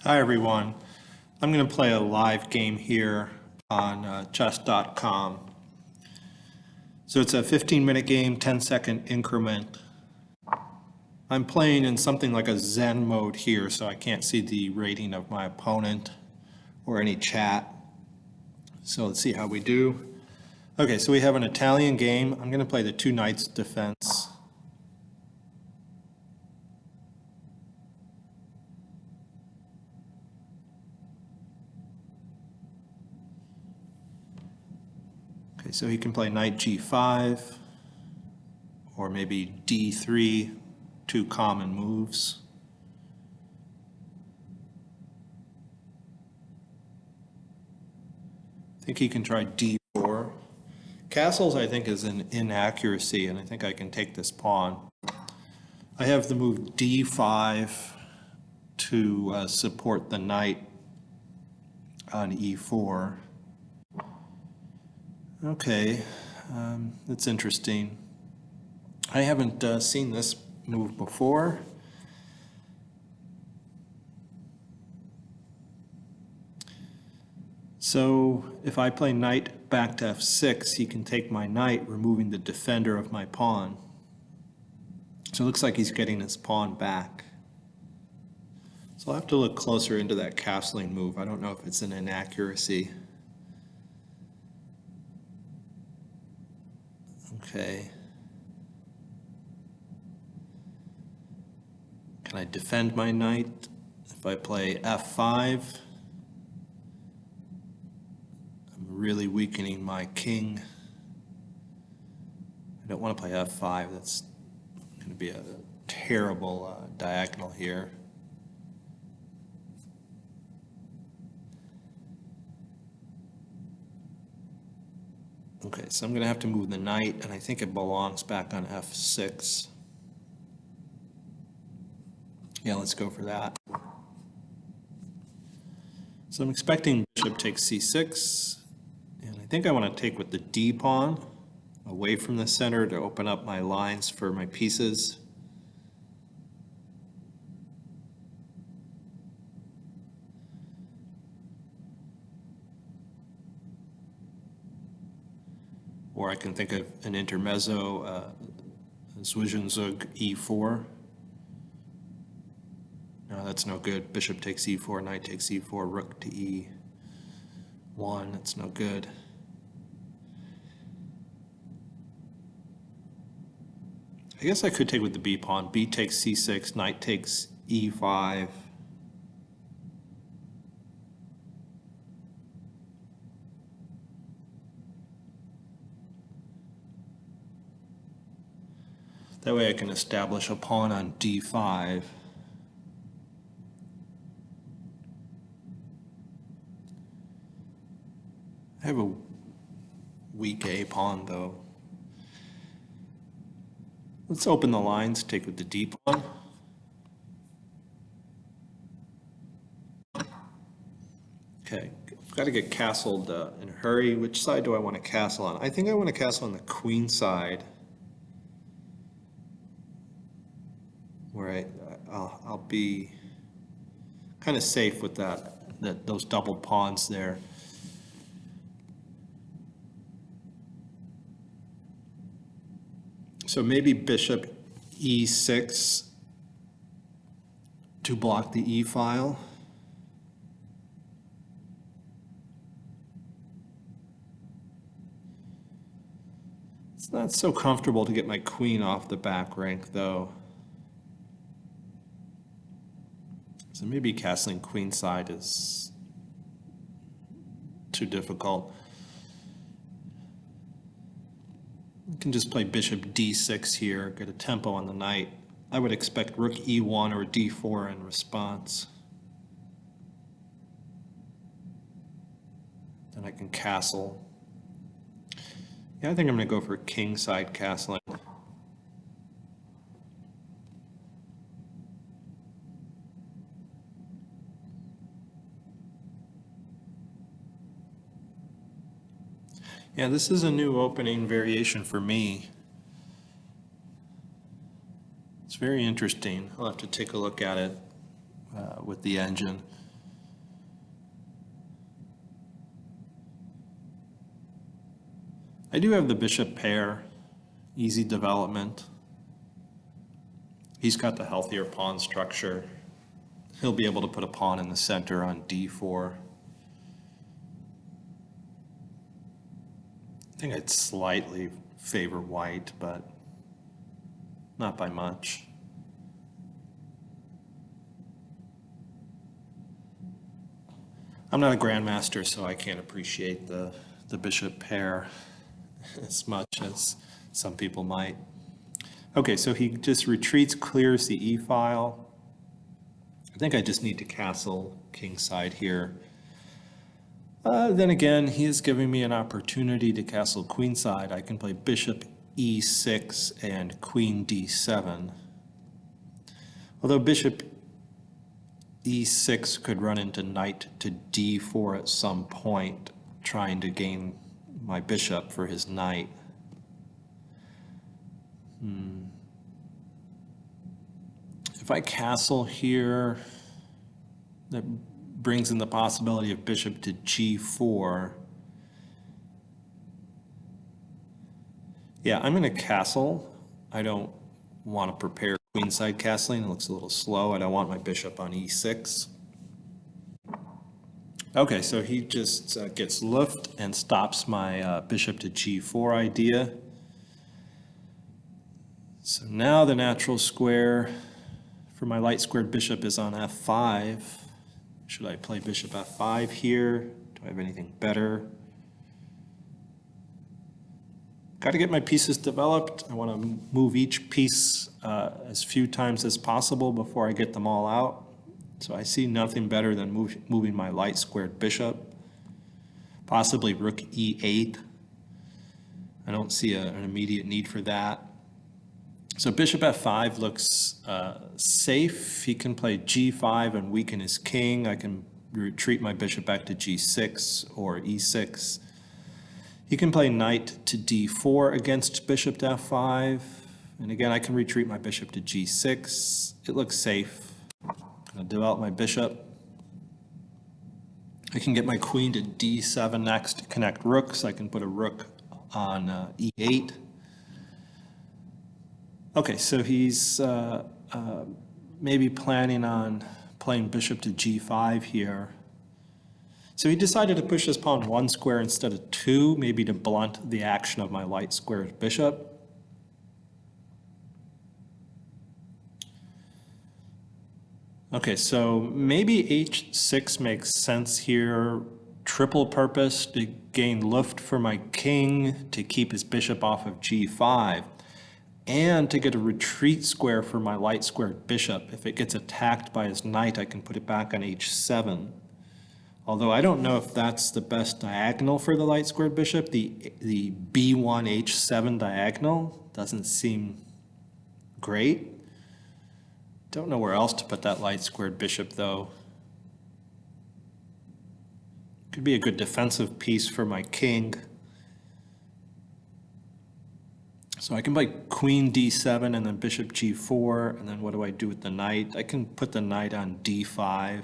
Hi everyone. I'm going to play a live game here on chess.com. So it's a 15-minute game, 10-second increment. I'm playing in something like a Zen mode here, so I can't see the rating of my opponent or any chat. So let's see how we do. Okay, so we have an Italian game. I'm going to play the two knights defense. Okay, so he can play knight g5 or maybe d3, two common moves. I think he can try d4. Castles, I think, is an inaccuracy, and I think I can take this pawn. I have the move d5 to support the knight on e4. Okay, that's interesting. I haven't seen this move before. So if I play knight back to f6, he can take my knight, removing the defender of my pawn. So it looks like he's getting his pawn back. So I'll have to look closer into that castling move. I don't know if it's an inaccuracy. Okay. Can I defend my knight? If I play f5, I'm really weakening my king. I don't want to play f5. That's going to be a terrible diagonal here. Okay, so I'm going to have to move the knight, and I think it belongs back on f6. Yeah, let's go for that. So I'm expecting bishop takes c6, and I think I want to take with the d pawn away from the center to open up my lines for my pieces. Or I can think of an intermezzo, Zwischenzug e4. No, that's no good. Bishop takes e4, knight takes e4, rook to e1. That's no good. I guess I could take with the b pawn. B takes c6, knight takes e5. That way I can establish a pawn on d5. I have a weak a pawn though. Let's open the lines, take with the d pawn. Okay, I've got to get castled in a hurry. Which side do I want to castle on? I think I want to castle on the queen side, where I'll be kind of safe with those double pawns there. So maybe bishop e6 to block the e file. It's not so comfortable to get my queen off the back rank though. So maybe castling queenside is too difficult. I can just play bishop d6 here, get a tempo on the knight. I would expect rook e1 or d4 in response. Then I can castle. Yeah, I think I'm going to go for kingside castling. Yeah, this is a new opening variation for me. It's very interesting. I'll have to take a look at it with the engine. I do have the bishop pair, easy development. He's got the healthier pawn structure. He'll be able to put a pawn in the center on d4. I think I'd slightly favor white, but not by much. I'm not a grandmaster, so I can't appreciate the bishop pair as much as some people might. Okay, so he just retreats, clears the e-file. I think I just need to castle kingside here. Then again, he is giving me an opportunity to castle queenside. I can play bishop e6 and queen d7. Although bishop e6 could run into knight to d4 at some point, trying to gain my bishop for his knight. If I castle here, that brings in the possibility of bishop to g4. Yeah, I'm going to castle. I don't want to prepare queenside castling. It looks a little slow. I don't want my bishop on e6. Okay, so he just gets loofed and stops my bishop to g4 idea. So now the natural square for my light squared bishop is on f5. Should I play bishop f5 here? Do I have anything better? Got to get my pieces developed. I want to move each piece as few times as possible before I get them all out. So I see nothing better than moving my light squared bishop, possibly rook e8. I don't see an immediate need for that. So bishop f5 looks safe. He can play g5 and weaken his king. I can retreat my bishop back to g6 or e6. He can play knight to d4 against bishop to f5. And again, I can retreat my bishop to g6. It looks safe. I'm going to develop my bishop. I can get my queen to d7 next to connect rooks. I can put a rook on e8. Okay, so he's maybe planning on playing bishop to g5 here. So he decided to push his pawn one square instead of two, maybe to blunt the action of my light squared bishop. Okay, so maybe h6 makes sense here. Triple purpose to gain luft for my king, to keep his bishop off of g5, and to get a retreat square for my light squared bishop. If it gets attacked by his knight, I can put it back on h7. Although I don't know if that's the best diagonal for the light squared bishop. The b1 h7 diagonal doesn't seem great. Don't know where else to put that light squared bishop though. Could be a good defensive piece for my king. So I can play queen d7 and then bishop g4, and then what do I do with the knight? I can put the knight on d5.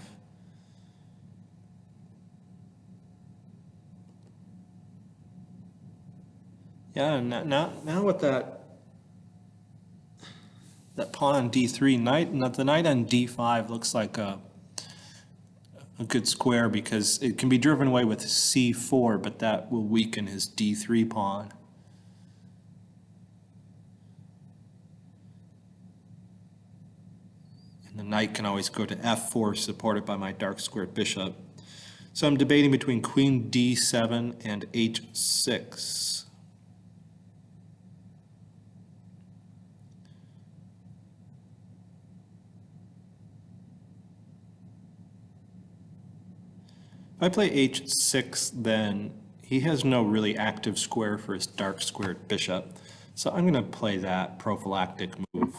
Yeah, now with that pawn on d3, the knight on d5 looks like a good square because it can be driven away with c4, but that will weaken his d3 pawn. And the knight can always go to f4, supported by my dark squared bishop. So I'm debating between queen d7 and h6. If I play h6, then he has no really active square for his dark squared bishop. So I'm going to play that prophylactic move.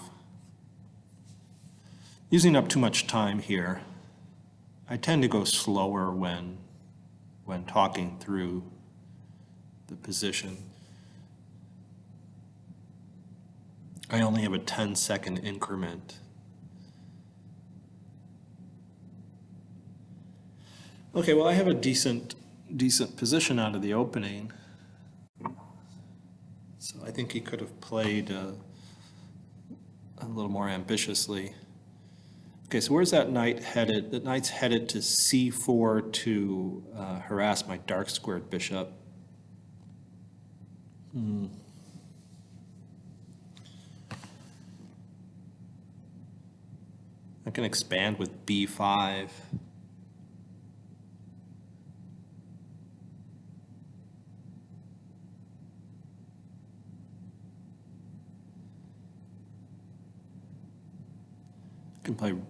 Using up too much time here. I tend to go slower when talking through the position. I only have a 10-second increment. Okay, well, I have a decent position out of the opening. I think he could have played a little more ambitiously. Okay, so where's that knight headed? The knight's headed to c4 to harass my dark squared bishop. I can expand with b5.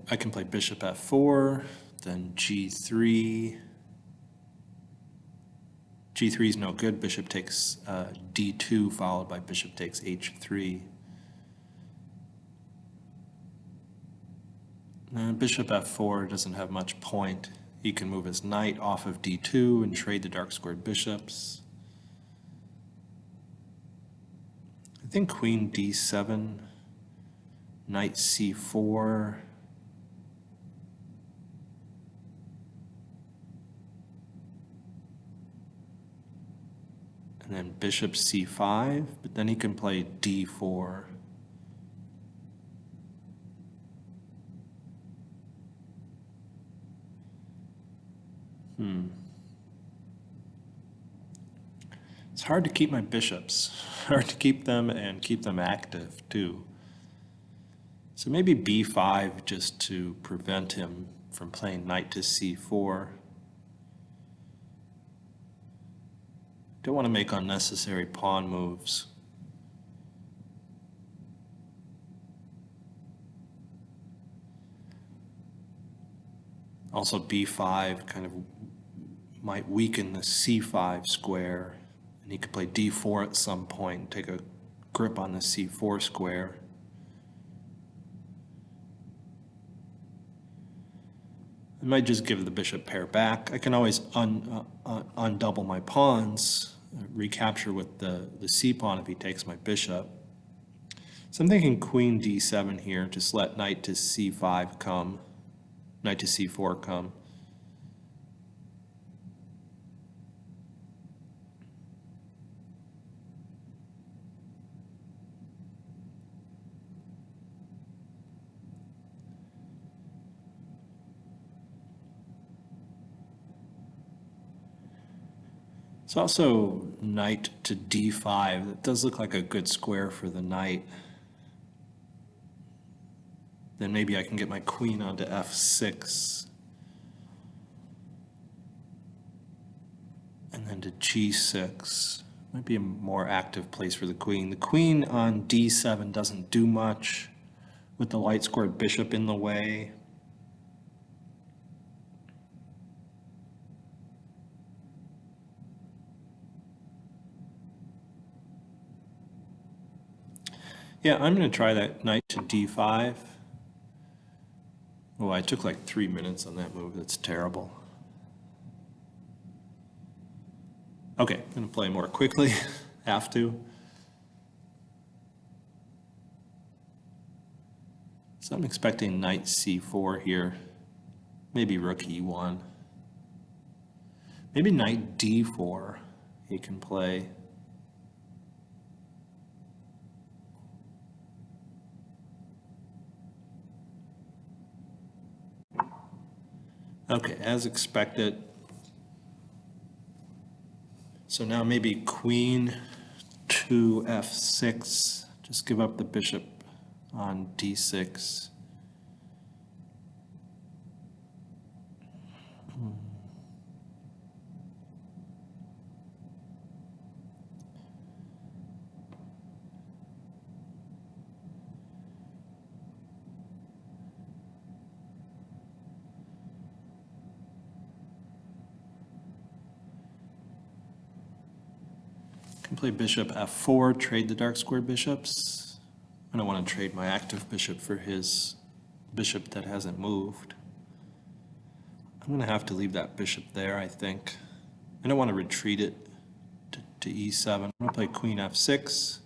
I can play bishop f4, then g3. g3 is no good. Bishop takes d2, followed by bishop takes h3. Bishop f4 doesn't have much point. He can move his knight off of d2 and trade the dark squared bishops. I think queen d7, knight c4. And then bishop c5, but then he can play d4. It's hard to keep my bishops. Hard to keep them and keep them active too. So maybe b5 just to prevent him from playing knight to c4. Don't want to make unnecessary pawn moves. Also b5 kind of might weaken the c5 square, and he could play d4 at some point and take a grip on the c4 square. I might just give the bishop pair back. I can always undouble my pawns, recapture with the c-pawn if he takes my bishop. So I'm thinking queen d7 here, just let knight to c5 come, knight to c4 come. It's also knight to d5. That does look like a good square for the knight. Then maybe I can get my queen onto f6. And then to g6. Might be a more active place for the queen. The queen on d7 doesn't do much with the light squared bishop in the way. Yeah, I'm going to try that knight to d5. Oh, I took like 3 minutes on that move. That's terrible. Okay, I'm going to play more quickly. Have to. So I'm expecting knight c4 here. Maybe rook e1. Maybe knight d4 he can play. Okay, as expected. So now maybe queen to f6. Just give up the bishop on d6. Can play bishop f4, trade the dark squared bishops. I don't want to trade my active bishop for his bishop that hasn't moved. I'm going to have to leave that bishop there, I think. I don't want to retreat it to e7. I'm going to play queen f6.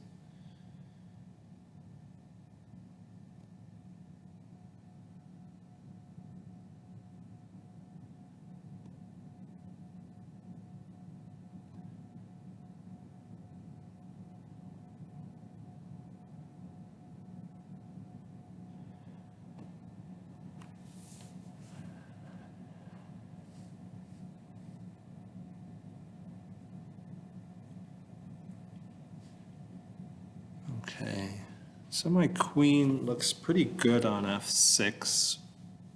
Okay, so my queen looks pretty good on f6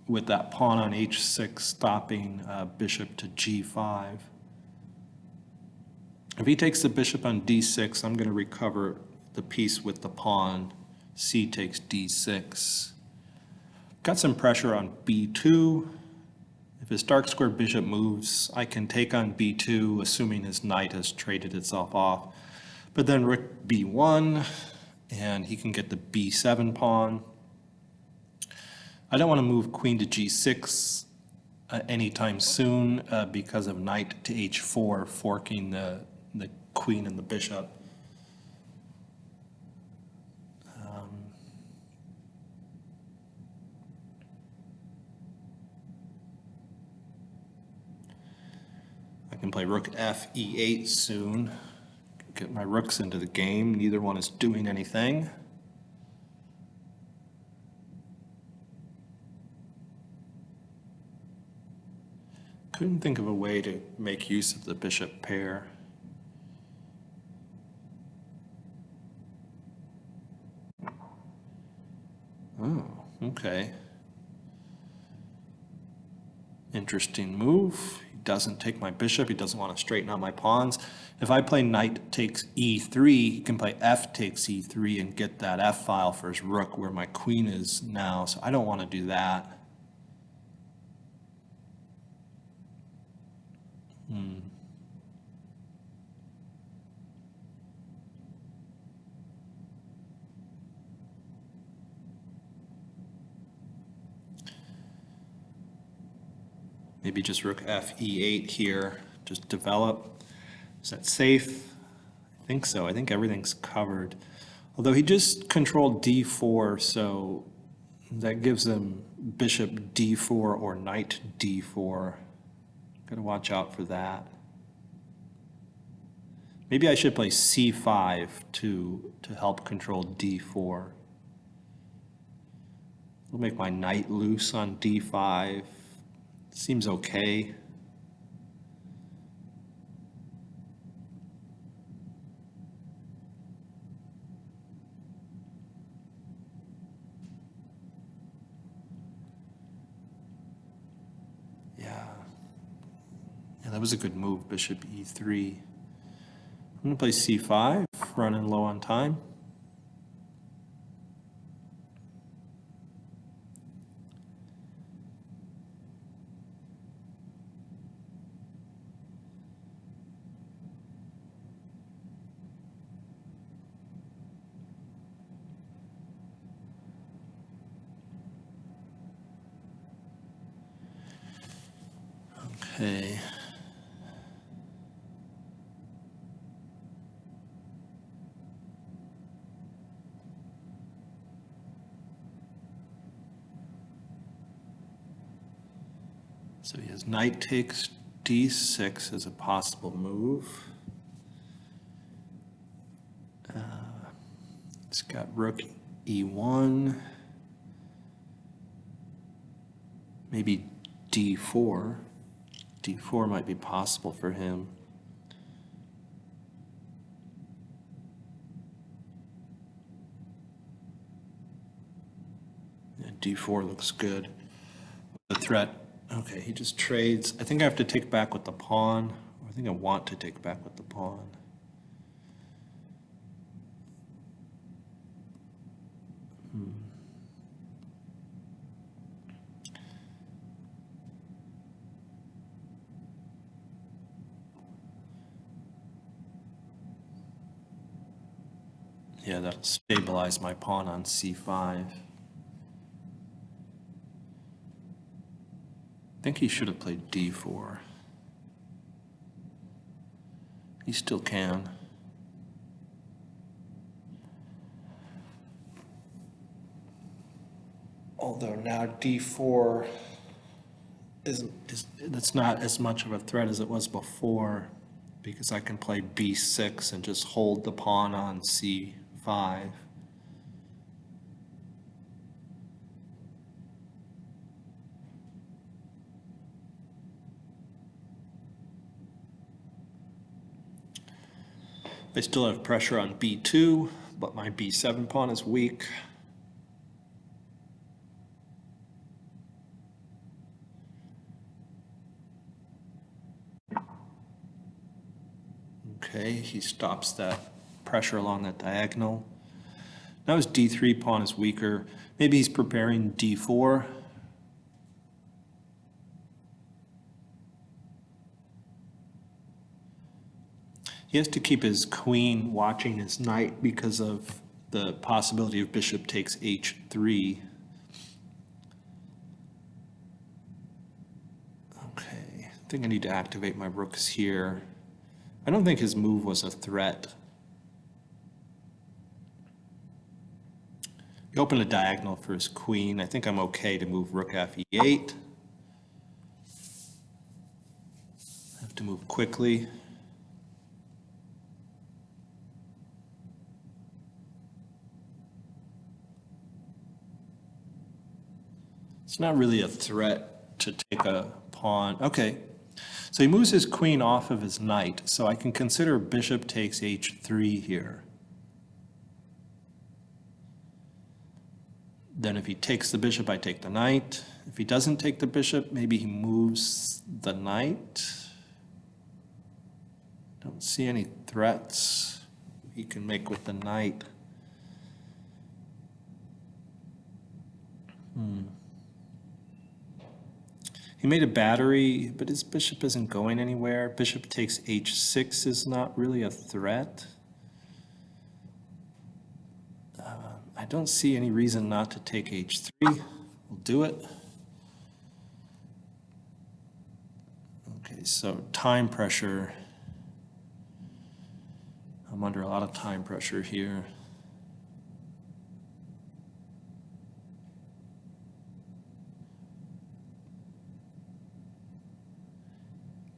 with that pawn on h6 stopping bishop to g5. If he takes the bishop on d6, I'm going to recover the piece with the pawn. C takes d6. Got some pressure on b2. If his dark square bishop moves, I can take on b2, assuming his knight has traded itself off. But then rook b1, and he can get the b7 pawn. I don't want to move queen to g6 anytime soon because of knight to h4, forking the queen and the bishop. I can play rook f e8 soon. Get my rooks into the game. Neither one is doing anything. Couldn't think of a way to make use of the bishop pair. Oh, okay. Interesting move. He doesn't take my bishop. He doesn't want to straighten out my pawns. If I play knight takes e3, he can play f takes e3 and get that f file for his rook where my queen is now. So I don't want to do that. Maybe just rook f e8 here, just develop. Is that safe? I think so. I think everything's covered. Although he just controlled d4, so that gives him bishop d4 or knight d4. Gotta watch out for that. Maybe I should play c5 to help control d4. I'll make my knight loose on d5. Seems okay. Yeah, that was a good move, bishop e3. I'm going to play c5, running low on time. Okay. So he has knight takes d6 as a possible move. It's got rook e1, maybe d4. d4 might be possible for him. Yeah, d4 looks good. The threat, okay, he just trades. I think I have to take back with the pawn. I think I want to take back with the pawn. Yeah, that'll stabilize my pawn on c5. I think he should have played d4. He still can. Although now d4 that's not as much of a threat as it was before, because I can play b6 and just hold the pawn on c5. I still have pressure on b2, but my b7 pawn is weak. Okay, he stops that pressure along that diagonal. Now his d3 pawn is weaker. Maybe he's preparing d4. He has to keep his queen watching his knight because of the possibility of bishop takes h3. Okay, I think I need to activate my rooks here. I don't think his move was a threat. He opened a diagonal for his queen. I think I'm okay to move rook f8. I have to move quickly. It's not really a threat to take a pawn. Okay, so he moves his queen off of his knight, so I can consider bishop takes h3 here. Then if he takes the bishop, I take the knight. If he doesn't take the bishop, maybe he moves the knight. Don't see any threats he can make with the knight. He made a battery, but his bishop isn't going anywhere. Bishop takes h6 is not really a threat. I don't see any reason not to take h3. We'll do it. Okay, so time pressure. I'm under a lot of time pressure here.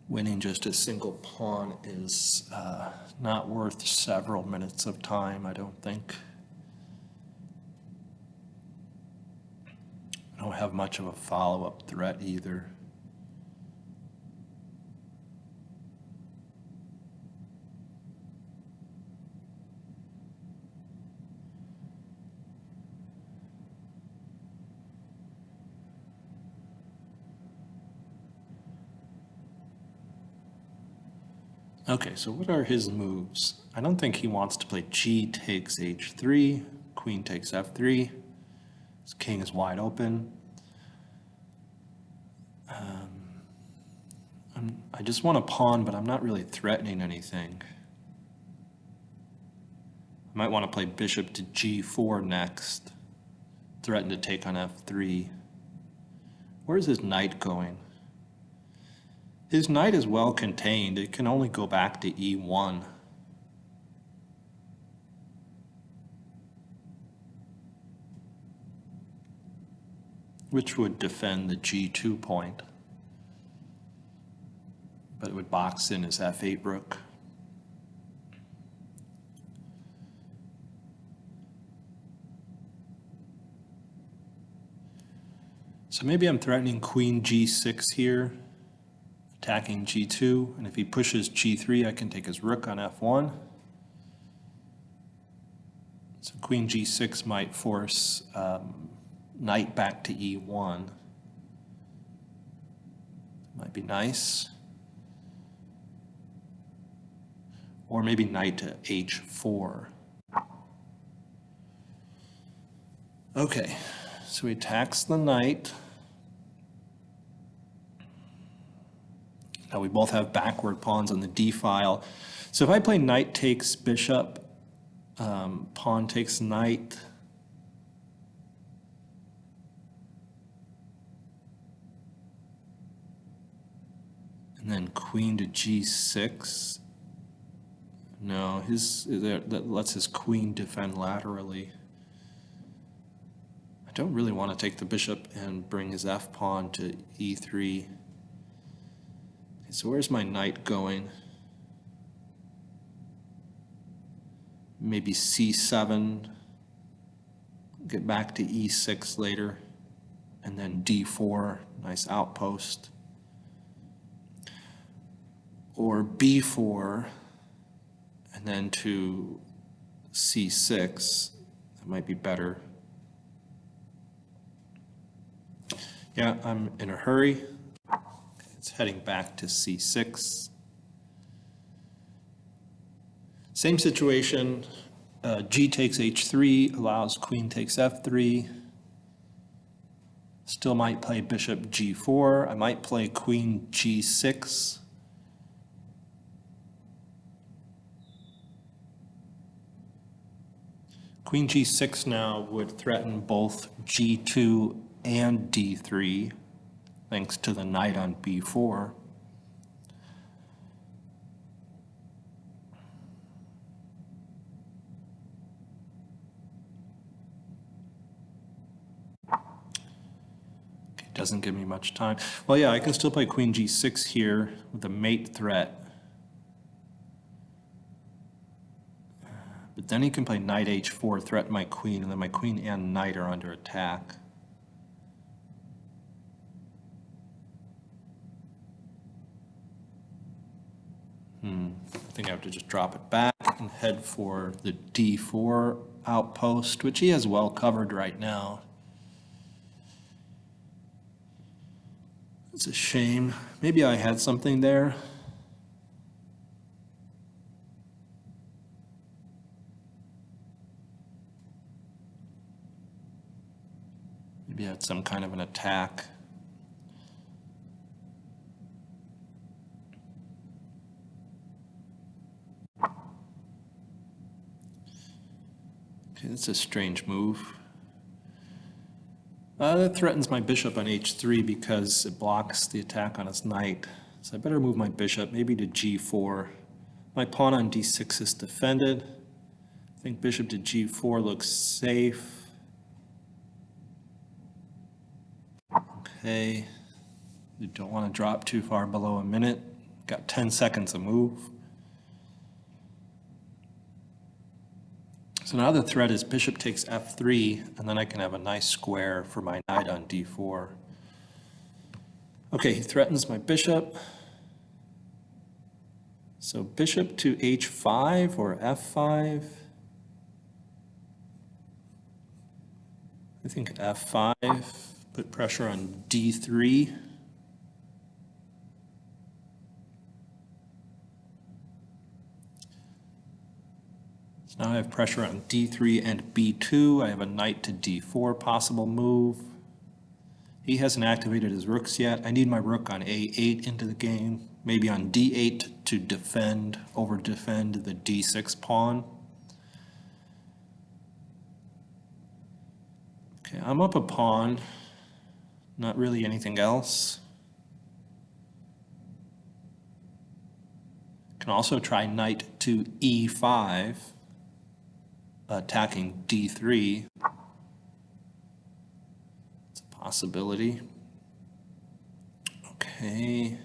Winning just a single pawn is not worth several minutes of time, I don't think. I don't have much of a follow-up threat either. Okay, so what are his moves? I don't think he wants to play g takes h3, queen takes f3. His king is wide open. I just want a pawn, but I'm not really threatening anything. I might want to play bishop to g4 next, threaten to take on f3. Where's his knight going? His knight is well contained. It can only go back to e1. Which would defend the g2 point. But it would box in his f8 rook. So maybe I'm threatening queen g6 here, attacking g2, and if he pushes g3, I can take his rook on f1. So queen g6 might force knight back to e1. Might be nice. Or maybe knight to h4. Okay, so he attacks the knight. Now we both have backward pawns on the d file. So if I play knight takes bishop, pawn takes knight, and then queen to g6. No, that lets his queen defend laterally. I don't really want to take the bishop and bring his f pawn to e3. Okay, so where's my knight going? Maybe c7, get back to e6 later, and then d4, nice outpost. Or b4, and then to c6. That might be better. Yeah, I'm in a hurry. It's heading back to c6. Same situation. G takes h3, allows queen takes f3. Still might play bishop g4. I might play queen g6. Queen g6 now would threaten both g2 and d3, thanks to the knight on b4. Okay, doesn't give me much time. Well, yeah, I can still play queen g6 here with a mate threat. But then he can play knight h4, threaten my queen, and then my queen and knight are under attack. I think I have to just drop it back and head for the d4 outpost, which he has well covered right now. It's a shame. Maybe I had something there. Maybe I had some kind of an attack. Okay, that's a strange move. That threatens my bishop on h3 because it blocks the attack on his knight. So I better move my bishop, maybe to g4. My pawn on d6 is defended. I think bishop to g4 looks safe. Okay, you don't want to drop too far below a minute. Got 10 seconds to move. So now the threat is bishop takes f3, and then I can have a nice square for my knight on d4. Okay, he threatens my bishop. So bishop to h5 or f5. I think f5, put pressure on d3. So now I have pressure on d3 and b2. I have a knight to d4 possible move. He hasn't activated his rooks yet. I need my rook on a8 into the game. Maybe on d8 to defend, over-defend the d6 pawn. Okay, I'm up a pawn. Not really anything else. Can also try knight to e5. Attacking d3. It's a possibility. Okay.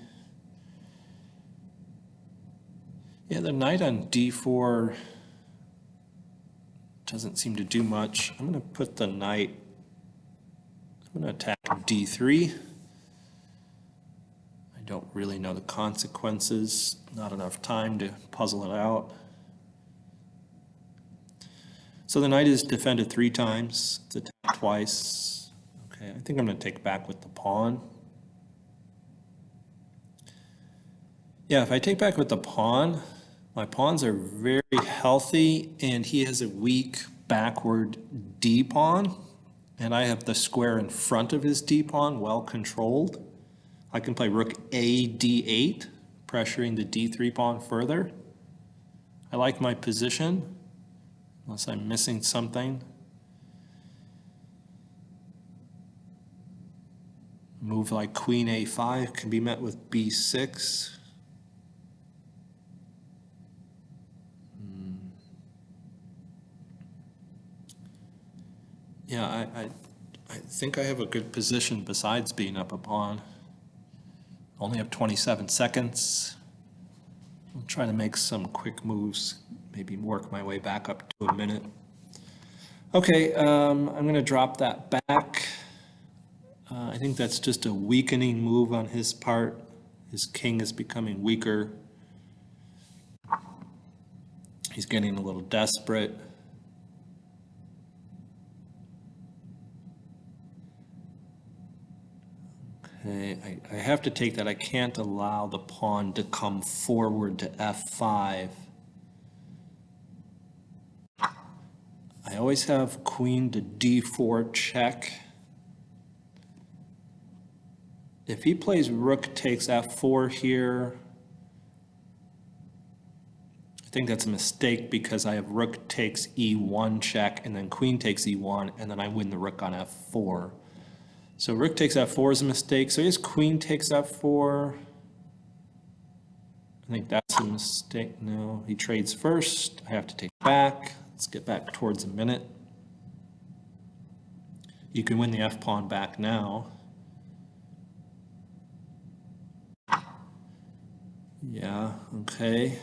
Yeah, the knight on d4 doesn't seem to do much. I'm going to put the knight, I'm going to attack d3. I don't really know the consequences. Not enough time to puzzle it out. So the knight is defended 3 times, it's attacked twice. Okay, I think I'm going to take back with the pawn. Yeah, if I take back with the pawn, my pawns are very healthy, and he has a weak backward d-pawn, and I have the square in front of his d-pawn well controlled. I can play rook a d8, pressuring the d3 pawn further. I like my position. Unless I'm missing something. Move like queen a5 can be met with b6. Yeah, I think I have a good position besides being up a pawn. Only have 27 seconds. I'll try to make some quick moves, maybe work my way back up to a minute. Okay, I'm going to drop that back. I think that's just a weakening move on his part. His king is becoming weaker. He's getting a little desperate. Okay, I have to take that. I can't allow the pawn to come forward to f5. I always have queen to d4 check. If he plays rook takes f4 here, I think that's a mistake because I have rook takes e1 check and then queen takes e1 and then I win the rook on f4. So rook takes f4 is a mistake. So I guess queen takes f4. I think that's a mistake. No, he trades first. I have to take back. Let's get back towards a minute. You can win the f-pawn back now. Yeah, okay.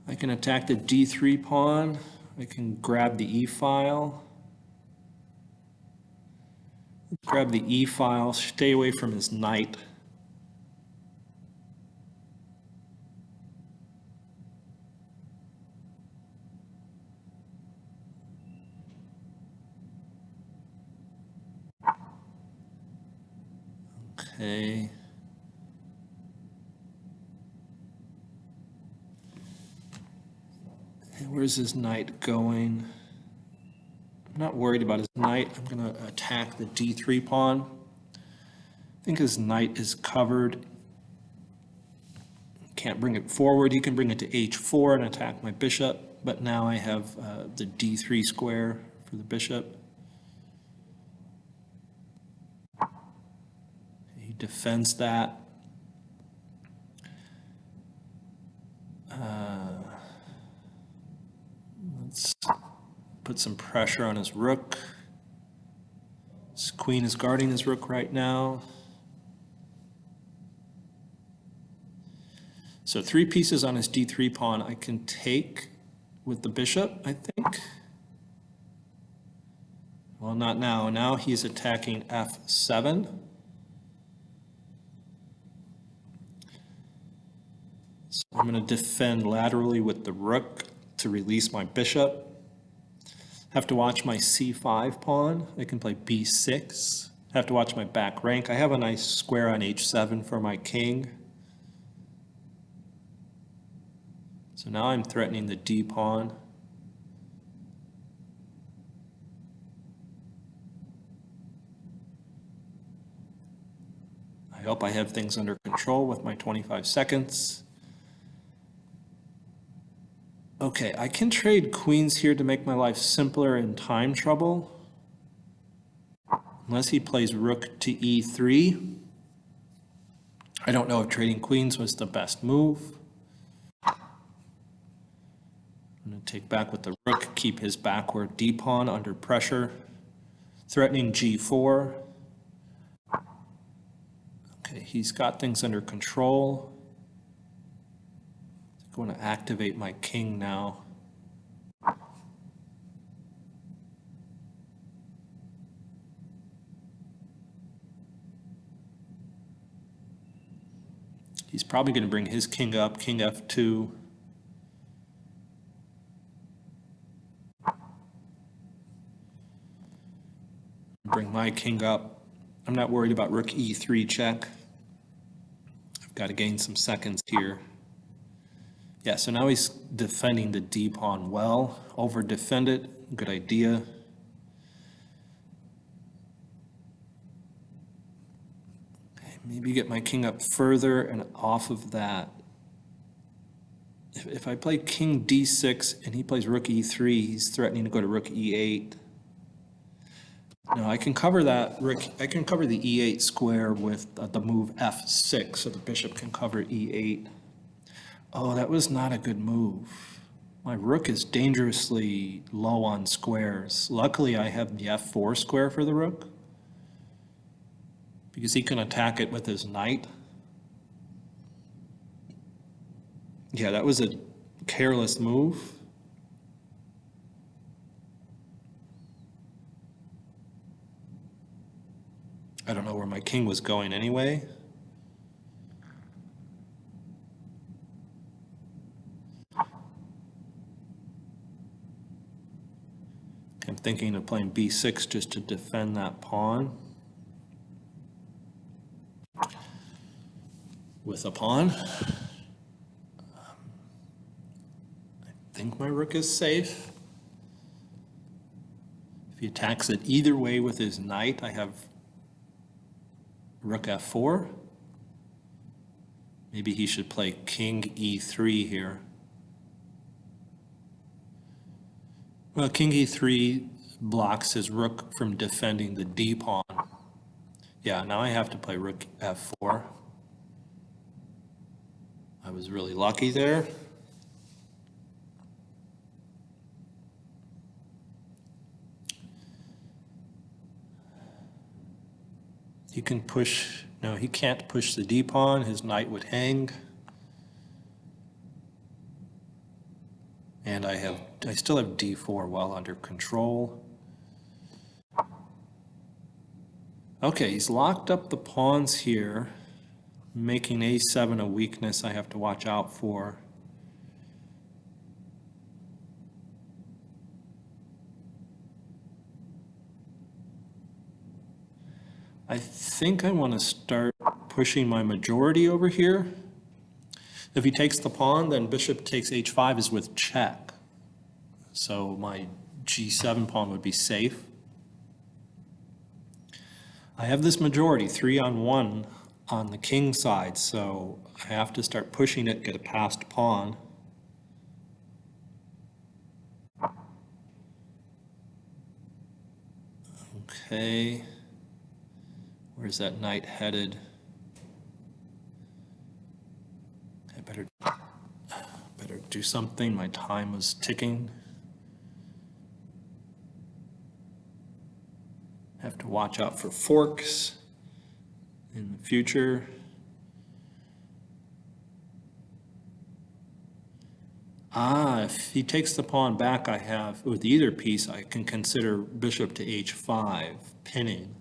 I can attack the d3 pawn. I can grab the e-file. Grab the e-file, stay away from his knight. Okay. Where's his knight going? I'm not worried about his knight. I'm going to attack the d3 pawn. I think his knight is covered. Can't bring it forward. He can bring it to h4 and attack my bishop, but now I have the d3 square for the bishop. He defends that. Let's put some pressure on his rook. His queen is guarding his rook right now. So 3 pieces on his d3 pawn I can take with the bishop, I think. Well, not now. Now he's attacking f7. So I'm going to defend laterally with the rook to release my bishop. Have to watch my c5 pawn. I can play b6. Have to watch my back rank. I have a nice square on h7 for my king. So now I'm threatening the d pawn. I hope I have things under control with my 25 seconds. Okay, I can trade queens here to make my life simpler in time trouble. Unless he plays rook to e3. I don't know if trading queens was the best move. I'm going to take back with the rook, keep his backward d pawn under pressure. Threatening g4. Okay, he's got things under control. I'm going to activate my king now. He's probably going to bring his king up, king f2. Bring my king up. I'm not worried about rook e3 check. I've got to gain some seconds here. Yeah, so now he's defending the d pawn well. Over defend it, good idea. Okay, maybe get my king up further and off of that. If I play king d6 and he plays rook e3, he's threatening to go to rook e8. No, I can cover that rook. I can cover the e8 square with the move f6, so the bishop can cover e8. Oh, that was not a good move. My rook is dangerously low on squares. Luckily, I have the f4 square for the rook, because he can attack it with his knight. Yeah, that was a careless move. I don't know where my king was going anyway. thinking of playing b6 just to defend that pawn. With a pawn. I think my rook is safe. If he attacks it either way with his knight, I have rook f4. Maybe he should play king e3 here. Well, king e3 blocks his rook from defending the d pawn. Yeah, now I have to play rook f4. I was really lucky there. He can push, no, he can't push the d pawn. His knight would hang. And I still have d4 well under control. Okay, he's locked up the pawns here, making a7 a weakness I have to watch out for. I think I want to start pushing my majority over here. If he takes the pawn, then bishop takes h5 is with check. So my g7 pawn would be safe. I have this majority, 3-on-1 on the king side, so I have to start pushing it, get a passed pawn. Okay. Where's that knight headed? I better do something. My time was ticking. Have to watch out for forks in the future. If he takes the pawn back, I have, with either piece, I can consider bishop to h5, pinning.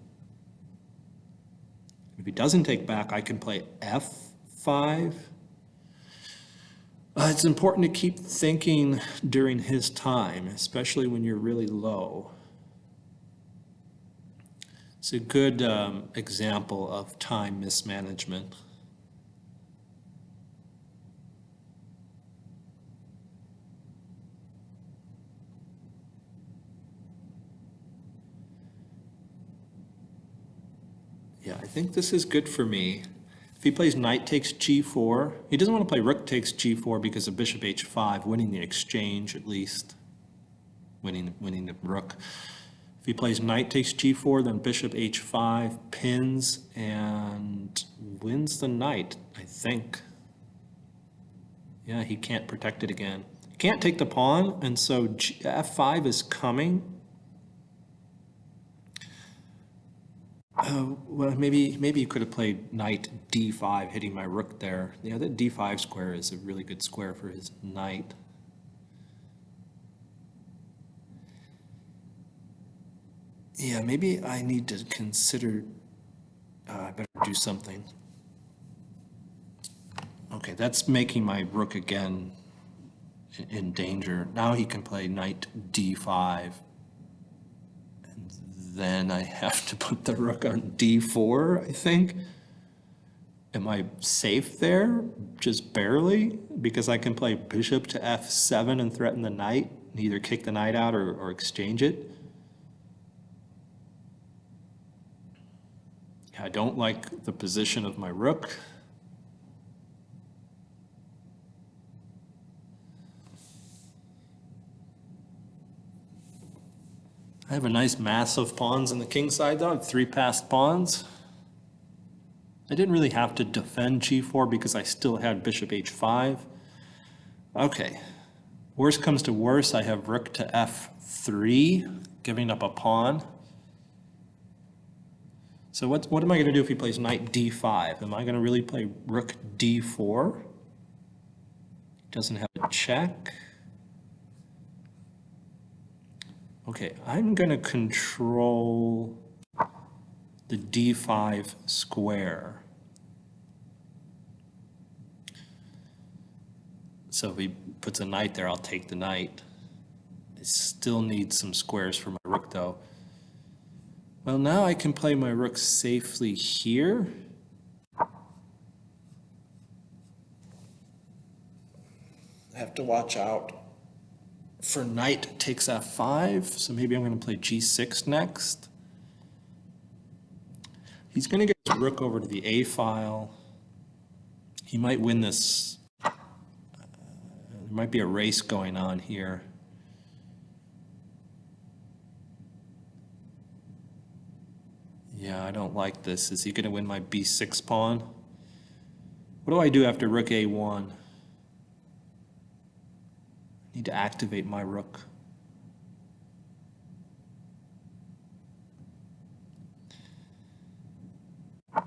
If he doesn't take back, I can play f5. It's important to keep thinking during his time, especially when you're really low. It's a good example of time mismanagement. Yeah, I think this is good for me. If he plays knight takes g4, he doesn't want to play rook takes g4 because of bishop h5, winning the exchange at least, winning the rook. If he plays knight takes g4, then bishop h5 pins and wins the knight, I think. Yeah, he can't protect it again. He can't take the pawn, and so f5 is coming. Well, maybe you could have played knight d5, hitting my rook there. Yeah, that d5 square is a really good square for his knight. Yeah, maybe I need to consider, I better do something. Okay, that's making my rook again in danger. Now he can play knight d5. And then I have to put the rook on d4, I think. Am I safe there? Just barely? Because I can play bishop to f7 and threaten the knight, and either kick the knight out or exchange it. I don't like the position of my rook. I have a nice mass of pawns on the king side though. I have 3 passed pawns. I didn't really have to defend g4 because I still had bishop h5. Okay, worst comes to worst, I have rook to f3, giving up a pawn. So what am I going to do if he plays knight d5? Am I going to really play rook d4? Doesn't have a check. Okay, I'm going to control the d5 square. So if he puts a knight there, I'll take the knight. I still need some squares for my rook. rook though. Well, now I can play my rook safely here. I have to watch out for knight takes f5, so maybe I'm going to play g6 next. He's going to get his rook over to the a file. He might win this. There might be a race going on here. Yeah, I don't like this. Is he going to win my b6 pawn? What do I do after rook a1? I need to activate my rook. I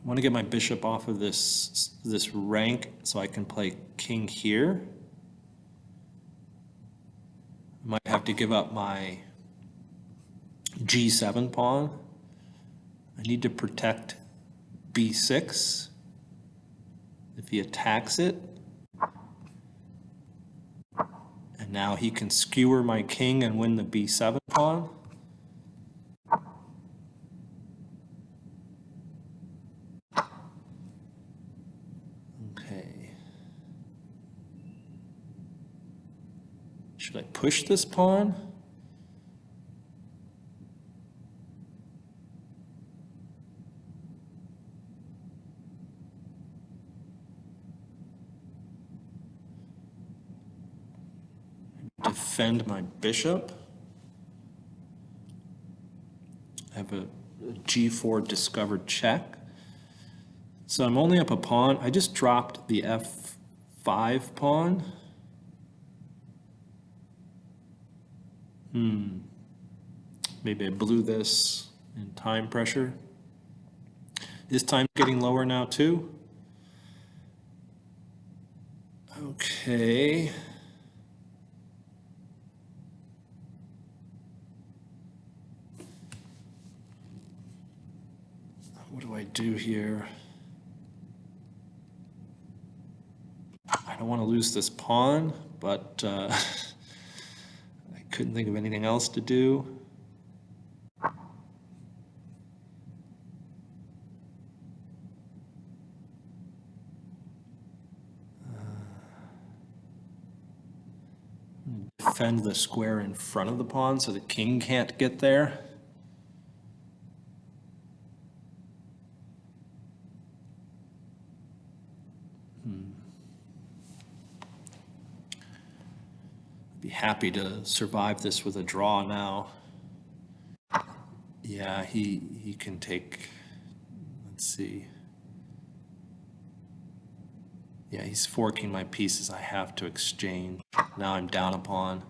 want to get my bishop off of this rank so I can play king here. I might have to give up my g7 pawn. I need to protect b6. If he attacks it, and now he can skewer my king and win the b7 pawn. Okay. Should I push this pawn? Defend my bishop. I have a g4 discovered check. So I'm only up a pawn. I just dropped the f5 pawn. Maybe I blew this in time pressure. Is time getting lower now too? Okay. What do I do here? I don't want to lose this pawn, but I couldn't think of anything else to do. Defend the square in front of the pawn so the king can't get there. Be happy to survive this with a draw now. Yeah, he can take, let's see. Yeah, he's forking my pieces. I have to exchange. Now I'm down a pawn.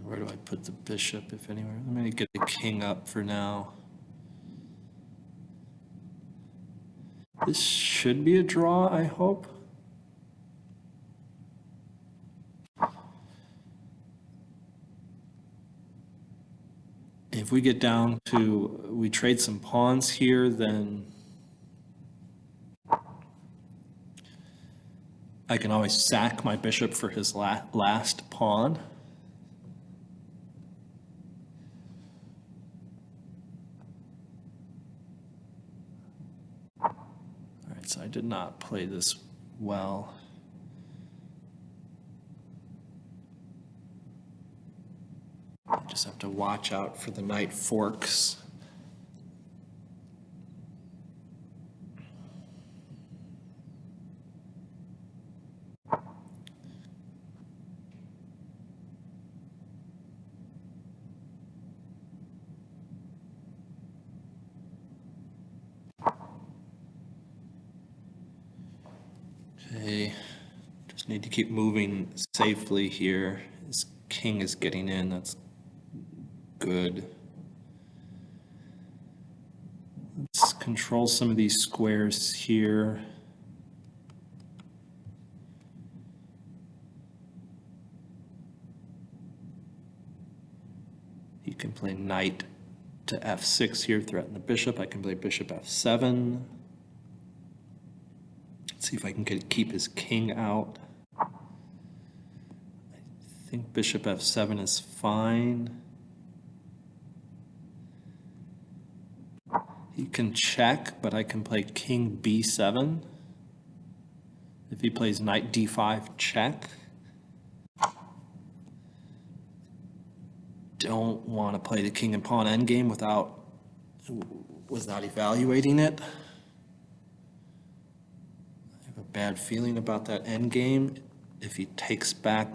Where do I put the bishop, if anywhere? I'm going to get the king up for now. This should be a draw, I hope. If we get down to, we trade some pawns here, then I can always sack my bishop for his last pawn. All right, so I did not play this well. I just have to watch out for the knight forks. Okay, just need to keep moving safely here. His king is getting in, that's good. Let's control some of these squares here. You can play knight to f6 here, threaten the bishop. I can play bishop f7. Let's see if I can keep his king out. I think bishop f7 is fine. He can check, but I can play king b7. If he plays knight d5 check. Don't want to play the king and pawn endgame without evaluating it. I have a bad feeling about that endgame. If he takes back,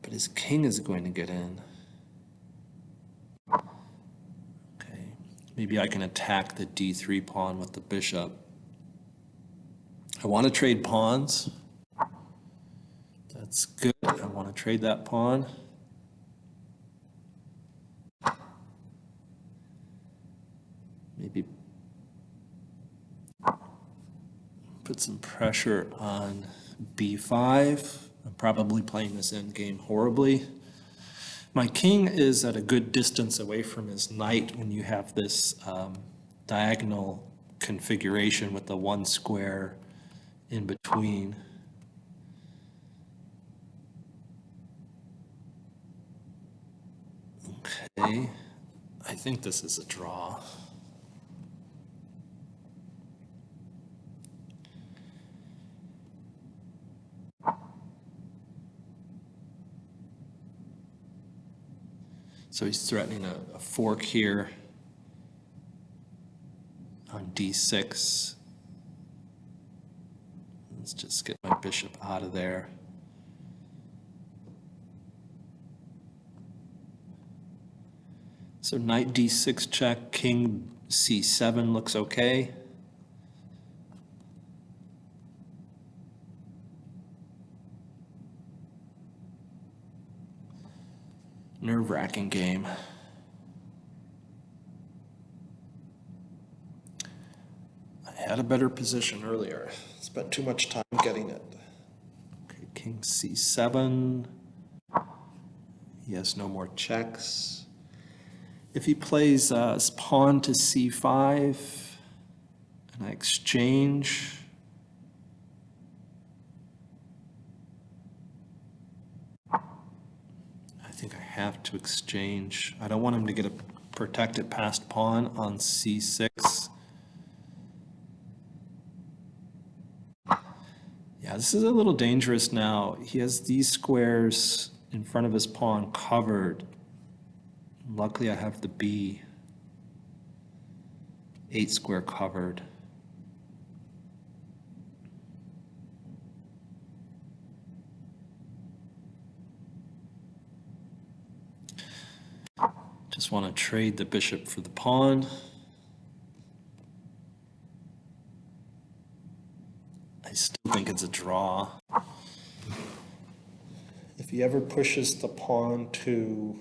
but his king is going to get in. Okay, maybe I can attack the d3 pawn with the bishop. I want to trade pawns. That's good. I want to trade that pawn. Maybe put some pressure on b5. I'm probably playing this endgame horribly. My king is at a good distance away from his knight when you have this diagonal configuration with the one square in between. Okay, I think this is a draw. So he's threatening a fork here on d6. Let's just get my bishop out of there. So knight d6 check, king c7 looks okay. Nerve-wracking game. I had a better position earlier. Spent too much time getting it. Okay, king c7. He has no more checks. If he plays pawn to c5 and I exchange, I think I have to exchange. I don't want him to get a protected passed pawn on c6. Yeah, this is a little dangerous now. He has these squares in front of his pawn covered. Luckily, I have the b8 square covered. Just want to trade the bishop for the pawn. I still think it's a draw. If he ever pushes the pawn to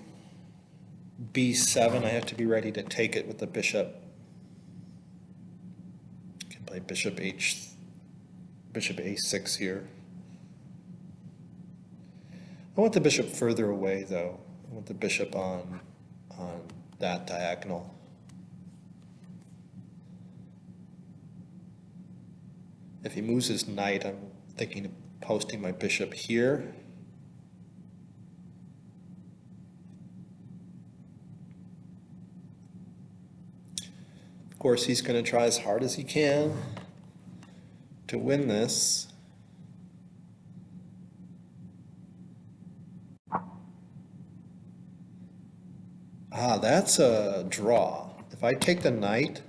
b7, I have to be ready to take it with the bishop. I can play bishop a6 here. I want the bishop further away, though. I want the bishop on that diagonal. If he moves his knight, I'm thinking of posting my bishop here. Of course, he's going to try as hard as he can to win this. Ah, that's a draw. If I take the knight,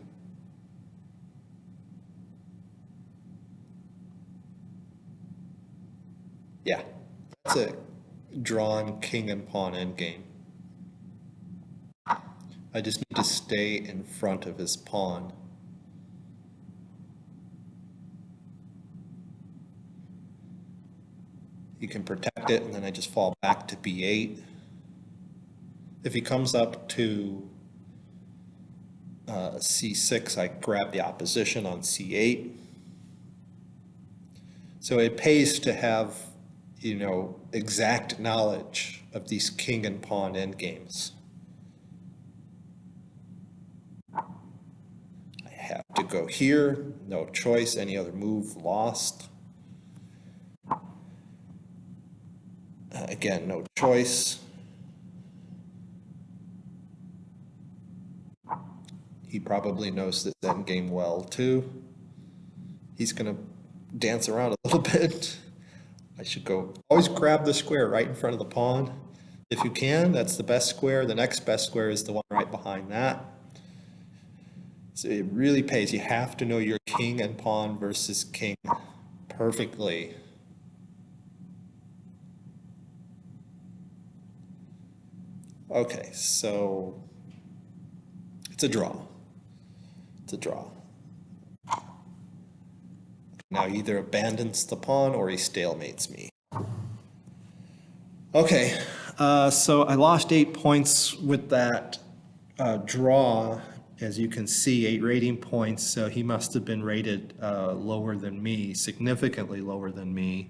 yeah, that's a drawn king and pawn endgame. I just need to stay in front of his pawn. He can protect it, and then I just fall back to b8. If he comes up to c6, I grab the opposition on c8. So it pays to have exact knowledge of these king and pawn endgames. I have to go here, no choice, any other move lost. Again, no choice. He probably knows this endgame well too. He's gonna dance around a little bit. I should go, always grab the square right in front of the pawn. If you can, that's the best square. The next best square is the one right behind that. So it really pays. You have to know your king and pawn versus king perfectly. Okay, so it's a draw. It's a draw. Now he either abandons the pawn or he stalemates me. Okay, so I lost 8 points with that draw. As you can see, 8 rating points, so he must have been rated lower than me, significantly lower than me.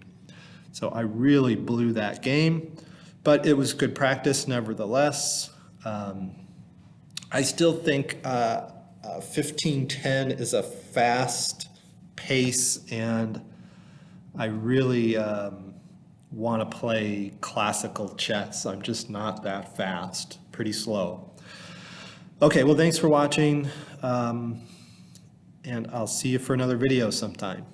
So I really blew that game, but it was good practice nevertheless. I still think 15-10 is a fast pace, and I really want to play classical chess. I'm just not that fast, pretty slow. Okay, well, thanks for watching, and I'll see you for another video sometime.